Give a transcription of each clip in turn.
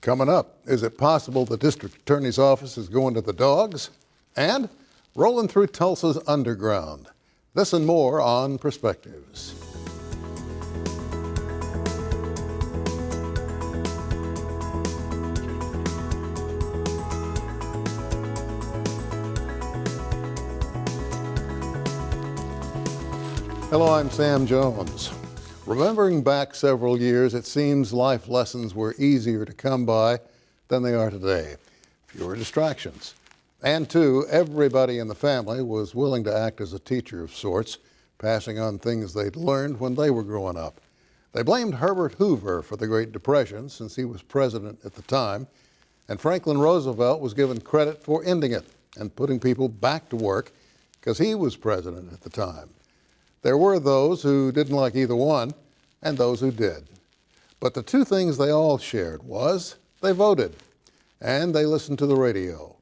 Coming up, is it possible the district attorney's office is going to the dogs? And rolling through Tulsa's underground. This and more on Perspectives. Hello, I'm Sam Jones. Remembering back several years, it seems life lessons were easier to come by than they are today. Fewer distractions. And two, everybody in the family was willing to act as a teacher of sorts, passing on things they'd learned when they were growing up. They blamed Herbert Hoover for the Great Depression since he was president at the time, and Franklin Roosevelt was given credit for ending it and putting people back to work because he was president at the time. There were those who didn't like either one, and those who did. But the two things they all shared was they voted, and they listened to the radio.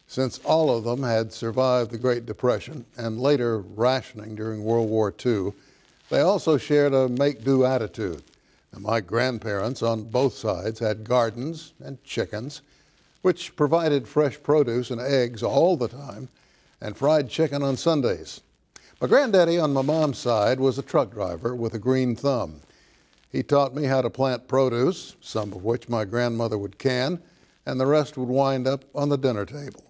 Since all of them had survived the Great Depression and later rationing during World War II, they also shared a make-do attitude. Now, my grandparents on both sides had gardens and chickens, which provided fresh produce and eggs all the time, and fried chicken on Sundays. My granddaddy on my mom's side was a truck driver with a green thumb. He taught me how to plant produce, some of which my grandmother would can, and the rest would wind up on the dinner table.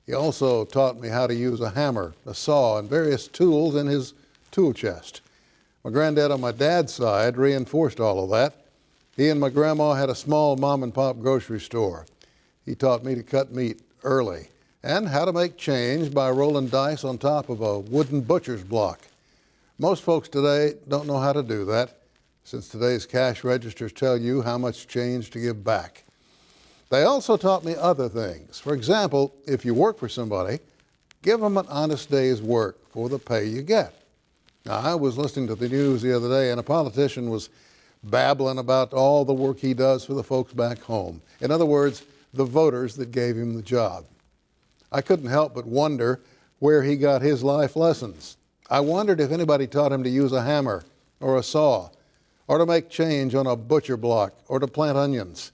He also taught me how to use a hammer, a saw, and various tools in his tool chest. My granddad on my dad's side reinforced all of that. He and my grandma had a small mom-and-pop grocery store. He taught me to cut meat early and how to make change by rolling dice on top of a wooden butcher's block. Most folks today don't know how to do that, since today's cash registers tell you how much change to give back. They also taught me other things. For example, if you work for somebody, give them an honest day's work for the pay you get. Now, I was listening to the news the other day, and a politician was babbling about all the work he does for the folks back home. In other words, the voters that gave him the job. I couldn't help but wonder where he got his life lessons. I wondered if anybody taught him to use a hammer or a saw, or to make change on a butcher block, or to plant onions.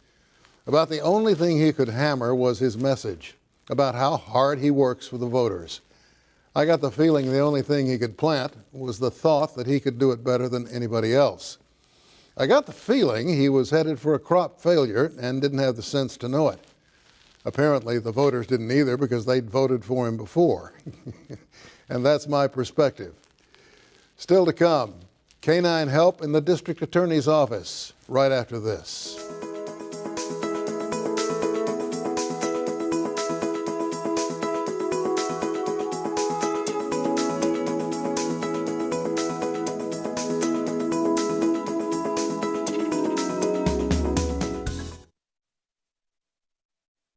About the only thing he could hammer was his message about how hard he works for the voters. I got the feeling the only thing he could plant was the thought that he could do it better than anybody else. I got the feeling he was headed for a crop failure and didn't have the sense to know it. Apparently, the voters didn't either because they'd voted for him before. And that's my perspective. Still to come, canine help in the district attorney's office right after this.